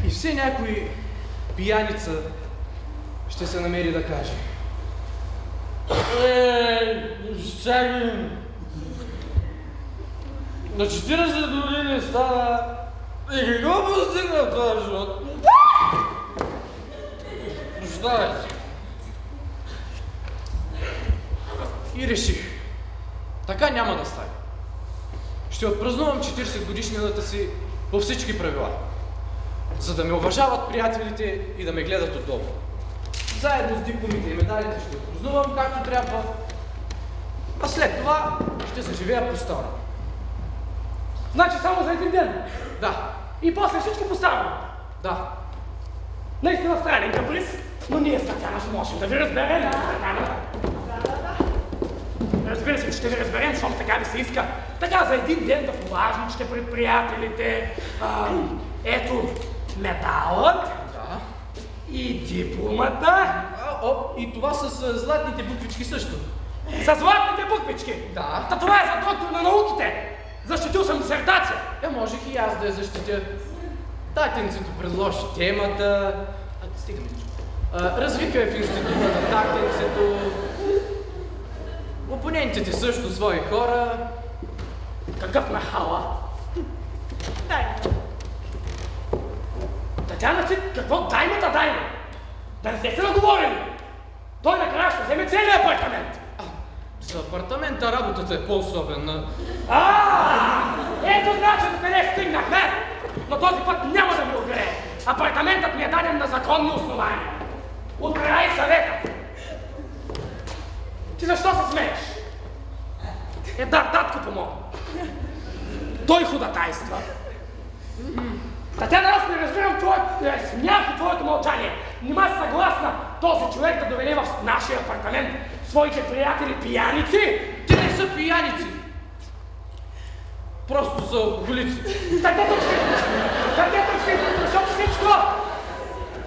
И все някой пияница ще се намери да каже: чакай, на 40 години стана и какво постигна това живот? Прощавайте. И реших, така няма да стане. Ще отпразнувам 40 годишнината си по всички правила, за да ме уважават приятелите и да ме гледат отдолу. Заедно с дипломите и медалите ще отпразнувам както трябва, а след това ще се живея по-старо. Значи само за един ден? Да, И после всичко по-старо? да. Наистина странен каприз, но ние с Татяна ще можем да ви разберем. Разбира се, че ще ви разберем, защото така ви се иска. Така за един ден да поважничите пред приятелите. Ето медалът. Да. И дипломата. И това с златните буквички също. С златните буквички? Да. Та това е за доктор на науките. Защитил съм дисертация. Можех и аз да я защитя. Татенцето предложи темата. Стигаме. Развика в института на татенцето. Опонентите също свои хора. Какъв нахала? Дай. Татяна си, какво даймата дайма? Да не сте се наговорили? Той накрая ще вземе целият апартамент. За апартамента работата е по-особена. Ето значи до къде стигнахме. Но този път няма да ми обере. Апартаментът ми е даден на законни основания. От края и съвета. Ти защо се смееш? Да, татко помогна. Той ходатайства. Татяна, аз не разбирам твоят смях и твоето мълчание. Нима си съгласна този човек да доведе в нашия апартамент своите приятели пияници? Те не са пияници. Просто са алкохолици. Където ще защото всичко?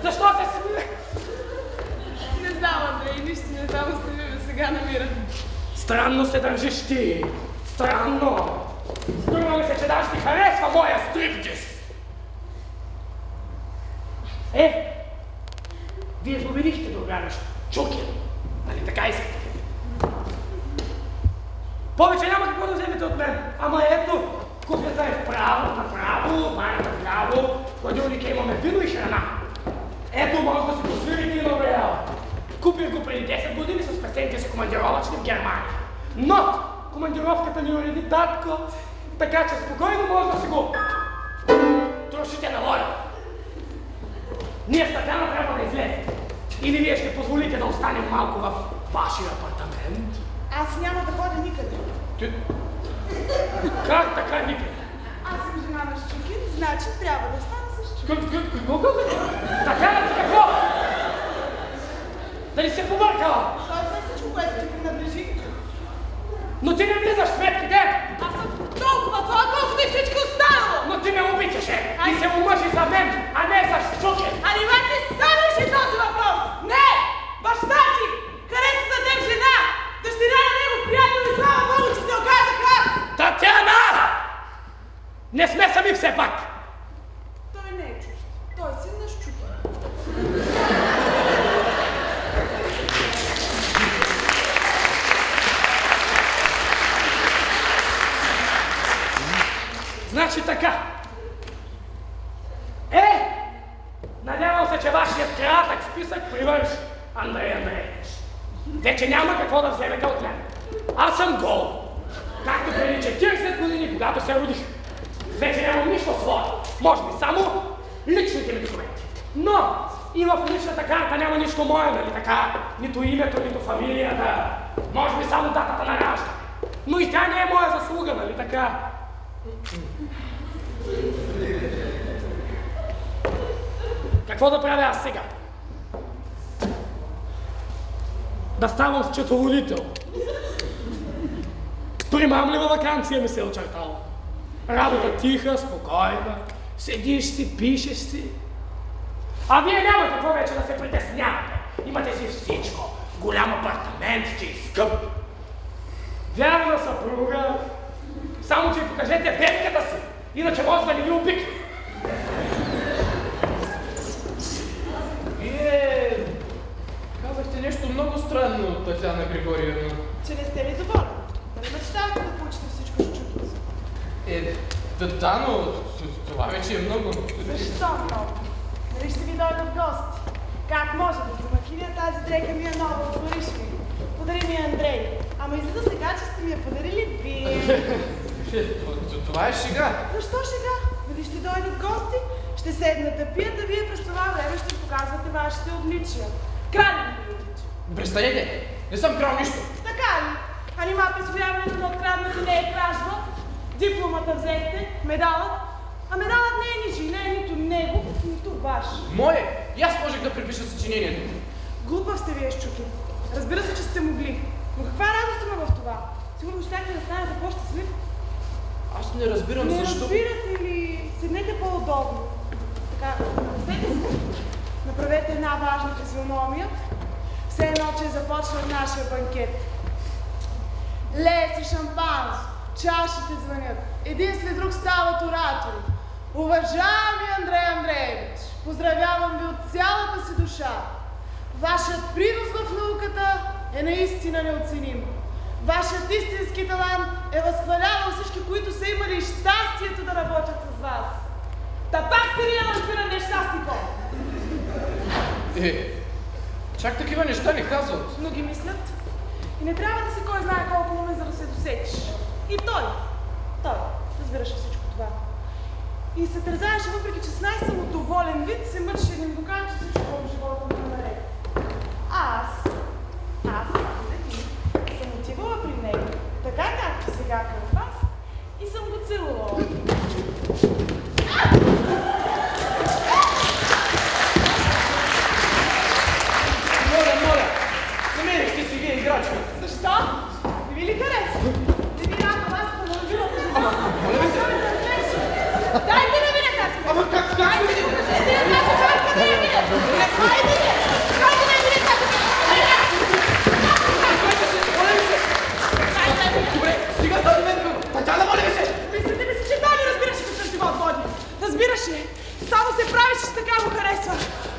Защо се смее? Не знам, Андрей, нищо не знам, с тебе сега намирам. Странно се държиш ти. Странно. Струва ми се, че даже ти харесва моя стриптиз. Вие победихте, другариш Чукин. Нали така искате? Повече няма какво да вземете от мен. Ама ето, кухнята е вправо, направо, банята вляво, в хладилника имаме вино и храна. Ето, може да си посвирите и на Рояла. Купих го преди 10 години с песените си командировъчни в Германия. Но командировката ни уреди татко, така че спокойно може да си го трошите на воля. Ние с Татяна трябва да излезем. Или вие ще позволите да останем малко в вашия апартамент? Аз няма да ходя никъде. Как така никъде? Аз съм жена на Щукин, значи трябва да стана с Щукин. Какво казвате? Татяна, ти какво? Дали се побъркала? Той е всичко, което ти принадлежи. Но ти не влизаш в сметките! Аз съм толкова това, колкото и всичко останало! Но ти ме обичаше и се омъжи за мен, а не за Щукин! А нима ти сам реши този въпрос! Не! Баща ти! Хареса за теб жена! Дъщеря на него приятел и слава Богу, че се оказах аз! Татяна! Не сме сами все пак! Той не е чужд. Той е син на Щукин. Значи така. Надявам се, че вашият кратък списък привърши, Андрей Андреевич. Вече няма какво да вземете от мен. Аз съм гол. Както преди 40 години, когато се родих. Вече нямам нищо свое. Може би само личните ми документи. Но и в личната карта няма нищо мое, нали така? Нито името, нито фамилията. Може би само датата на раждане. Но и тя не е моя заслуга, нали така? Какво да правя аз сега? Да ставам счетоводител. Примамлива ваканция ми се е очертала. Работа тиха, спокойна. Седиш си, пишеш си. А вие няма какво вече да се притеснявате. Имате си всичко. Голям апартамент, че и скъп. Вярна съпруга. Само че покажете бебката си. Иначе може да не ви обикне. Вие казахте нещо много странно, Татяна Григорьевна. Че не сте ли доволни? Нали мечтавате да получите всичко с чуките? Да, но това вече е много. Защо много? Нали ще ви дойда в гости? Как може да се макиня тази дрека ми е нова от Бориш ми? Подари ми Андрей. Ама излиза сега, че сте ми я подарили вие. Това е шега. Защо шега? Нали ще дойдат гости, ще седнат да пият, а вие през това време ще показвате вашите отличия. Крадени ви отличия. Престанете! Не съм крал нищо. Така ли? А нима присвояването на откраднато не е кражба? Дипломата взехте, медалът. А медалът не е ничи, не е нито него, нито ваш. Мое! И аз можех да препиша съчинението. Глупав сте вие, Щуки. Разбира се, че сте могли. Но каква радост има в това? Сигурно щяхте да станете по-щастлив. Аз не разбирам Не защо. разбирате ли? Седнете по-удобно. Така, седнете се. Направете една важна физиономия. Все едно, че е започнал нашия банкет. Леси шампанско, чашите звънят. Един след друг стават оратори. Уважаеми Андрей Андреевич, поздравявам ви от цялата си душа. Вашият принос в науката е наистина неоценим. Вашият истински талант е възхвалявал всички, които са имали щастието да работят с вас. Та пак сте ли лансиран нещастико? Чак такива неща не казват. Но ги мислят. И не трябва да си кой знае колко умен, за да се досетиш. И той разбираше всичко това. И се тързаеше, въпреки че с най-самодоволен вид се мъчеше да им докаже, че всичко в живота му е наред. Аз съм отивала при него, така както сега към вас, и съм го целувала. Моля, намерихте си вие играчка. Защо? Не ви ли харесва? Не ви рада вас, да не ви рада. Моля ви се. Дайте да видя тази бе! Ама как? Дайте да видя тази бе! Хайде да видя тази бе! Добре, стига тази метка. Татяна, моля ви се. Мислите ли си, че той не разбираше какъв живот води? Разбираше. Само се правеше, че така го харесва.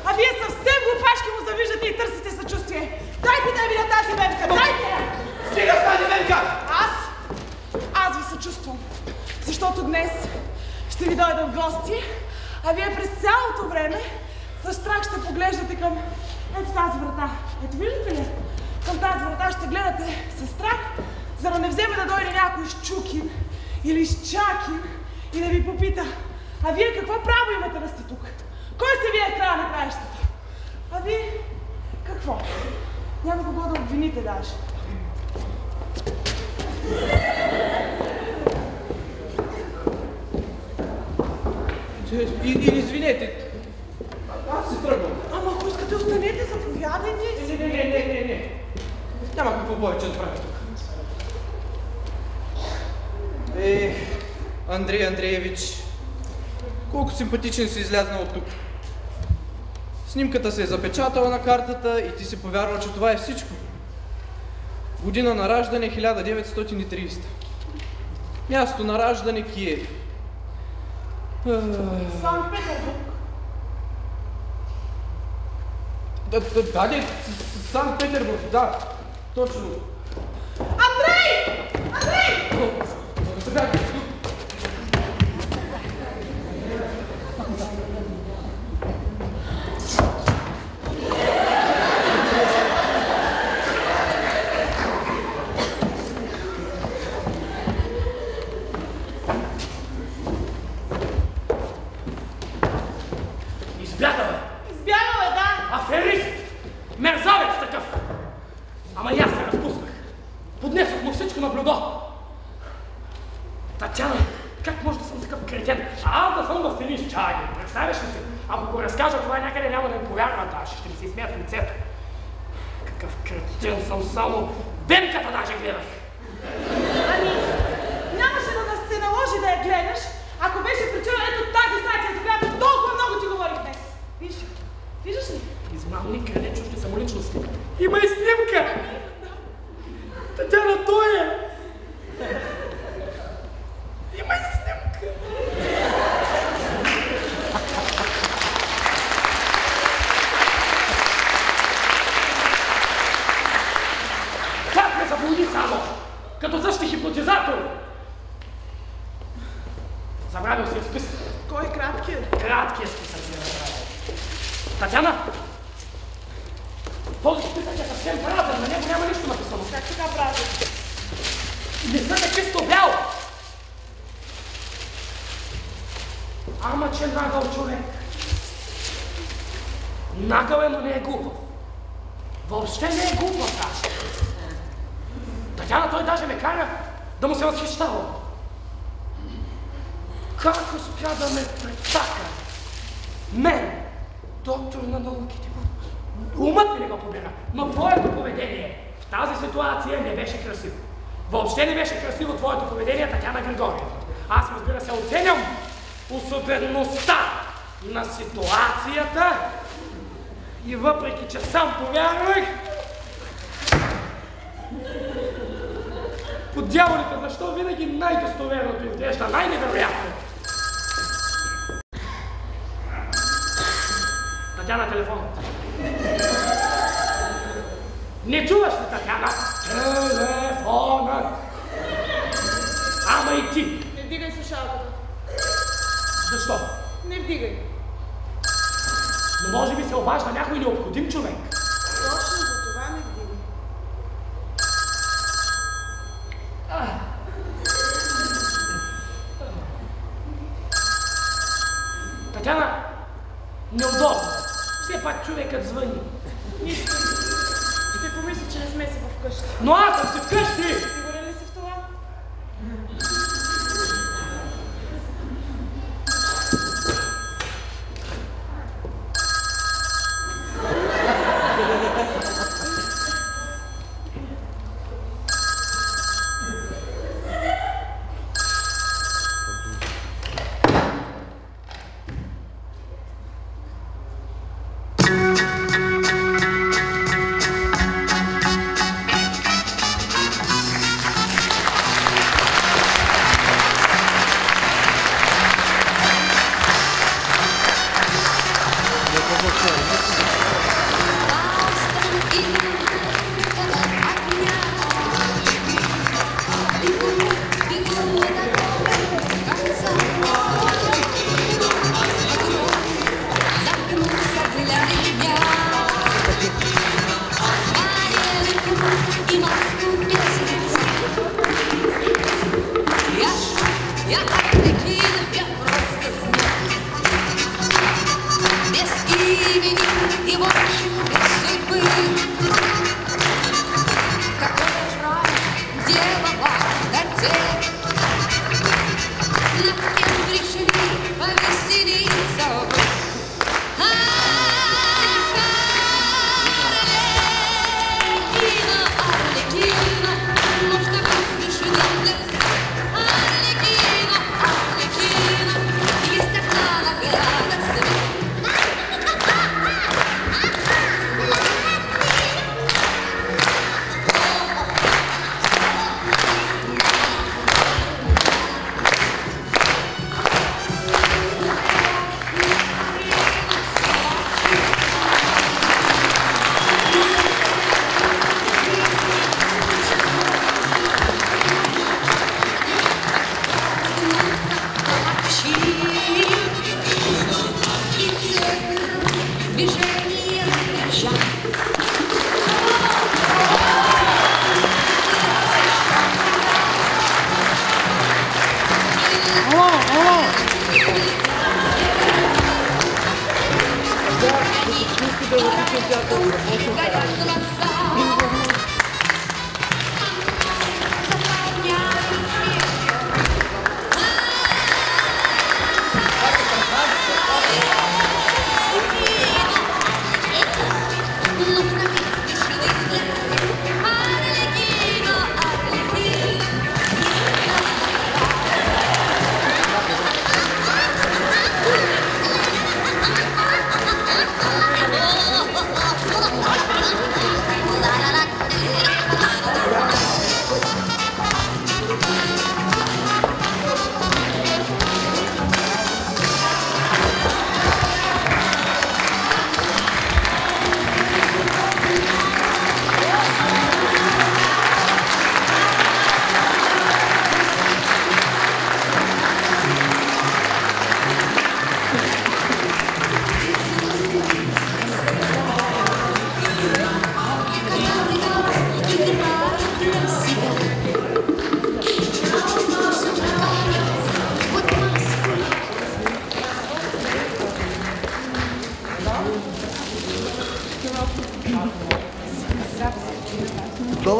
А вие съвсем глупашки му завиждате и търсите съчувствие. Дайте да видя тази метка! Дайте я! Стига с тази метка. Аз ви съчувствам. Защото днес ще ви дойда в гости, а вие през цялото време със страх ще поглеждате към ето тази врата. Ето виждате ли? Към тази врата ще гледате със страх, за да не вземе да дойде някой Щукин или Щакин и да ви попита: а вие какво право имате да сте тук? Кой сте вие в края на краищата? А вие какво? Няма кого да обвините даже. Извинете. Аз се тръгвам. Ама ако искате, останете, заповядайте. Не. Няма какво повече да правя тук. Андрей Андреевич, колко симпатичен си излязнал от тук. Снимката се е запечатала на картата и ти си повярвал, че това е всичко. Година на раждане 1930. Място на раждане Киев. Санкт Петербург. Да, Санкт Петербург, да, точно. Андрей! Андрей! Ама и аз се разпуснах. Поднесох му всичко на блюдо. Татяна, как може да съм такъв кретен? Аз да съм в Финиш чай, представяш ли си? Ако го разкажа това някъде няма да ми повярват, ще ми се изсмеят в лицето. Какъв кретен съм, само Бенката даже гледах. Ами, нямаше да се наложи да я гледаш, ако беше причина ето тази статия, за която толкова много ти говорих днес. Виждаш ли? Измамник, крале, чужди самоличности. Има и снимка! Татяна, той е! Има и снимка! Как ме заблуди само? Като същи хипнотизатор! Забравил си списък. Кой е краткият? Краткият списък си е забравил. Татяна! Този списък е съвсем празен, на него няма нищо написано. Как така празен? Листът е чисто бял! Ама че нагъл човек. Нагъл е, но не е глупав. Въобще не е глупав, даже. Татяна, той даже ме кара да му се възхищава. Как успя да ме претака? Мен, доктор на науките. Умът ми не го побира, но твоето поведение в тази ситуация не беше красиво. Въобще не беше красиво твоето поведение, Татяна Григорьева. Аз, разбира се, оценям особеността на ситуацията и въпреки, че сам повярвах, по дяволите, защо винаги най-достоверното изглежда най-невероятно? Татяна, телефонът. Не чуваш ли, Татяна? Телефонът! Ама и ти! Не вдигай слушалката. Защо? Не вдигай. Но може би се обажда някой необходим човек. Точно за това не вдигай. Татяна, неудобно. Все пак човекът звъни. Нищо. Ще помисля, че не сме си вкъщи. Но аз съм си вкъщи! Сигурен ли си в това?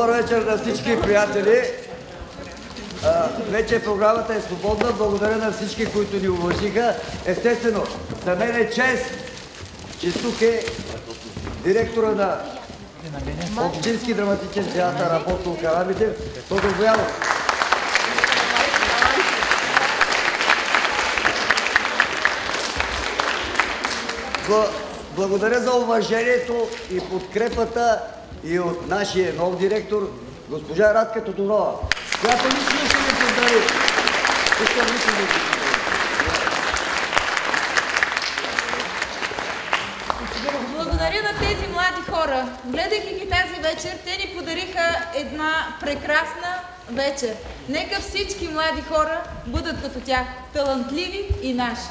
Добър вечер на всички приятели. Вече програмата е свободна. Благодаря на всички, които ни уважиха. Естествено, за мен е чест, че тук е директора на Общински драматичен театър Апостол Карамитев, Тодор Боянов. Благодаря за уважението и подкрепата и от нашия нов директор, госпожа Радка Тодорова, която лично ще ви поздрави. Искам лично да ви поздравя. Благодаря на тези млади хора. Гледайки ги тази вечер, те ни подариха една прекрасна вечер. Нека всички млади хора бъдат като тях, талантливи и наши.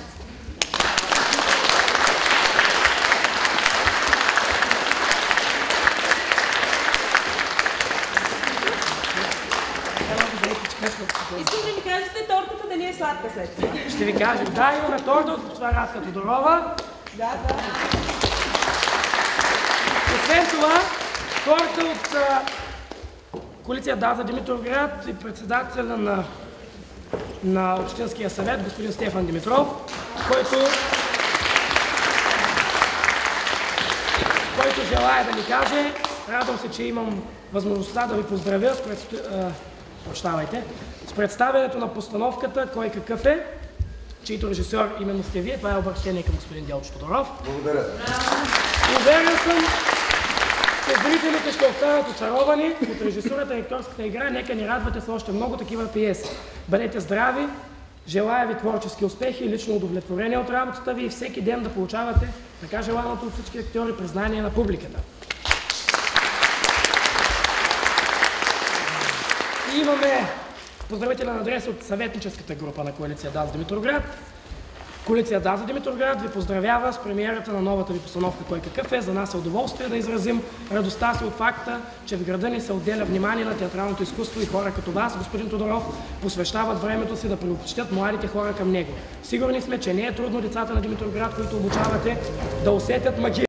Искам да ми кажете тортата дали е сладка след това. Ще ви кажем, да, имаме торта от госпожа Радка Тодорова. Да. Освен това, торта от коалиция Да за Димитровград и председателя на Общинския съвет, господин Стефан Димитров, който желая да ни каже. Радвам се, че имам възможността да ви поздравя с представянето на постановката "Кой какъв е", чийто режисьор именно сте вие. Това е обръщение към господин Делчо Тодоров. Благодаря. Уверен съм, че зрителите ще останат очаровани от режисурата и акторската игра. Нека ни радвате с още много такива пиеси. Бъдете здрави, желая ви творчески успехи и лично удовлетворение от работата ви и всеки ден да получавате така желаното от всички актьори признание на публиката. И имаме поздравителен адрес от съветническата група на коалиция Да за Димитровград. Коалиция Да за Димитровград ви поздравява с премиерата на новата ви постановка "Кой какъв е". За нас е удоволствие да изразим радостта си от факта, че в града ни се отделя внимание на театралното изкуство и хора като вас, господин Тодоров, посвещават времето си да приобщят младите хора към него. Сигурни сме, че не е трудно децата на Димитровград, които обучавате, да усетят магия